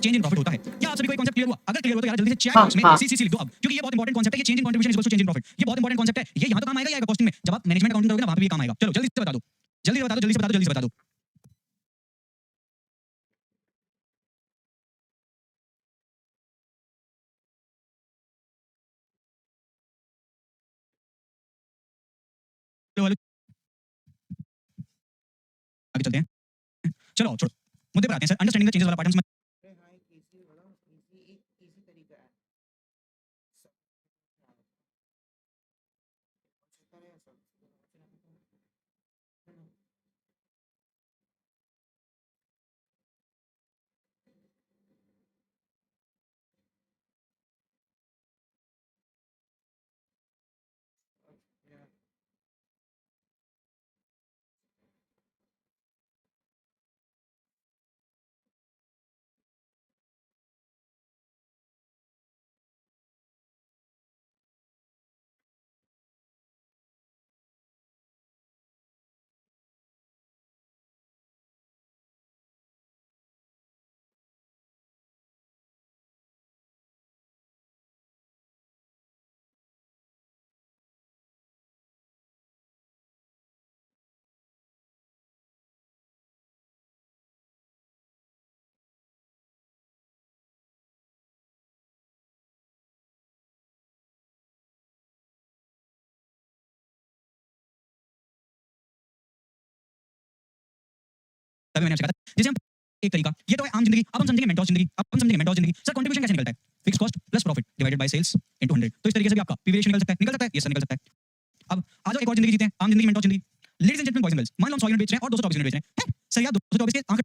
Change in profit होता है। क्या आप सभी को एक कांसेप्ट क्लियर हुआ? अगर क्लियर हुआ तो यार जल्दी से चैट हाँ, बॉक्स में हाँ। सीसी लिख दो अब, क्योंकि ये बहुत इंपॉर्टेंट कांसेप्ट है कि change in contribution is equal to change in profit. ये बहुत इंपॉर्टेंट कांसेप्ट है, ये यहां तो काम आएगा, ये आएगा कॉस्टिंग में। जब आप मैनेजमेंट अकाउंटिंग करोगे ना, वहां पे भी ये काम आएगा। चलो जल्दी से बता दो, जल्दी से बता दो, जल्दी से बता दो, जल्दी से बता दो। चलो आगे चलते हैं। चलो छोड़ो, मुद्दे पर आते हैं सर। अंडरस्टैंडिंग द चेंजेस वाला पार्ट हम अरे हाँ, एक इजी बड़ा इजी एक इजी तरीका है। सब है सब। तभी मैंने आपसे कहा था, जैसे हम एक तरीका, ये तो है आम जिंदगी। अब हम समझेंगे मेंटोर जिंदगी। अब हम समझेंगे मेंटोर जिंदगी। सर कंट्रीब्यूशन कैसे निकलता है? Fix cost plus profit divided by sales into 100। तो इस तरीके से भी आपका पीवी रेशियो निकल सकता है, निकल सकता है, यस सर निकल सकता है। अब आ जाओ एक और जिंदगी जीते हैं, आम जिंदगी, मेंटोर जिंदगी। Ladies and gentleman, boys and girls, मान लो हम 100 यूनिट बेच रहे हैं और 224 यूनिट बेच रहे हैं। सर यार 224 के आंकड़े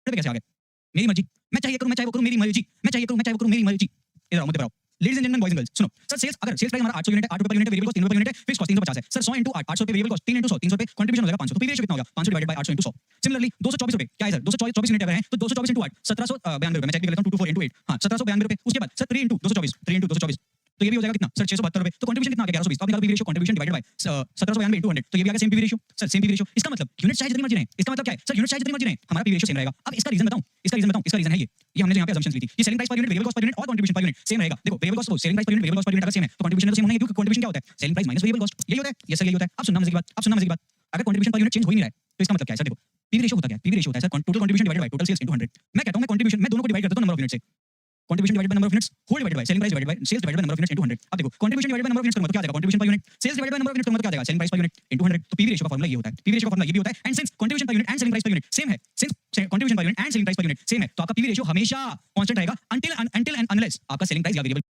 पे कैसे आ गए? मेरी मर्जी, मैं चाहिए करूं, मैं चाहे वो करूं, मेरी मर्जी, मैं चाहिए करूं, मैं चाहे वो करूं, मेरी मर्जी। इधर आओ, मुद्दे पर आओ। Ladies and gentleman, boys and girls, सुनो। सर सेल्स, अगर सेल्स प्राइस हमारा 800 यूनिट है, 8 रुपए पर यूनिट है, वेरिएबल कॉस्ट 3 रुपए पर यूनिट है, फिक्स कॉस्ट 350 है। सर 100 इंटू 8, 800 रुपए वेरिएबल कॉस्ट, 3 इंटू 100, 300 रुपए कंट्रीब्यूशन हो जाएगा 500। तो पीवी रेशियो कितना हो गया? 500 डिवाइडेड बाय 800 इंटू 100। सिमिलरली 224 रुपए क्या है सर? 224 यूनिट अगर है तो 224 इंटू 8 1792 रुपए। मैं चेक भी कर लेता हूं, 224 इंटू 8, हां 1792 रुपए। उसके बाद सर 3 इंटू 224, 3 इंटू 224, तो ये भी हो जाएगा कितना सर? 672 रुपए। तो कंट्रीब्यूशन कितना आ गया? 1120। तो आप निकालो PV ratio, contribution divided bye 1792 into 100, तो ये भी आ गया same PV ratio. Sir same PV ratio, इसका मतलब यूनिट चाहे जितनी मर्जी रहे। इसका मतलब क्या है सर? यूनिट चाहे जितनी मर्जी रहे, हमारा पीवी रेशियो सेम रहेगा। अब इसका रीजन बताऊं, इसका रीजन बताऊं, इसका रीजन है ये हमने जो यहां पे असम्पशंस ली थी, ये selling price per unit, variable cost per unit और कंट्रीब्यूशन पर यूनिट सेम रहेगा। देखो variable cost, selling price per unit, variable cost per unit अगर सेम है तो कंट्रीब्यूशन तो सेम होंगे, क्योंकि कंट्रीब्यूशन क्या होता है? Selling price minus variable cost, यही होता है। यस सर यही होता है। अब सुनना मजे की बात, अब सुनना मजे की बात। अगर कंट्रीब्यूशन पर यूनिट चेंज हो ही नहीं रहा है तो इसका मतलब क्या है सर? देखो पीवी रेशियो होता क्या है? पीवी रेशियो होता है sir total contribution divided by total sales into 100। मैं कहता हूं, मैं कंट्रीब्यूशन, मैं दोनों को डिवाइड करता हूं नंबर ऑफ यूनिट से। Contribution divided by number of units whole divided by selling price divided by sales divided by number of units into 100। अब देखो contribution divided by number of units का मतलब क्या आ जाएगा? Contribution per unit, sales divided by number of units का मतलब क्या आ जाएगा? Selling price per unit into 100। तो पीवी रेशियो का फार्मूला ये होता है। पीवी रेशियो का फार्मूला ये भी होता है। And since contribution per unit and selling price per unit same है, since contribution per unit and selling price per unit same है, तो आपका पीवी रेशियो हमेशा कांस्टेंट रहेगा until and unless आपका सेलिंग प्राइस या वेरिएबल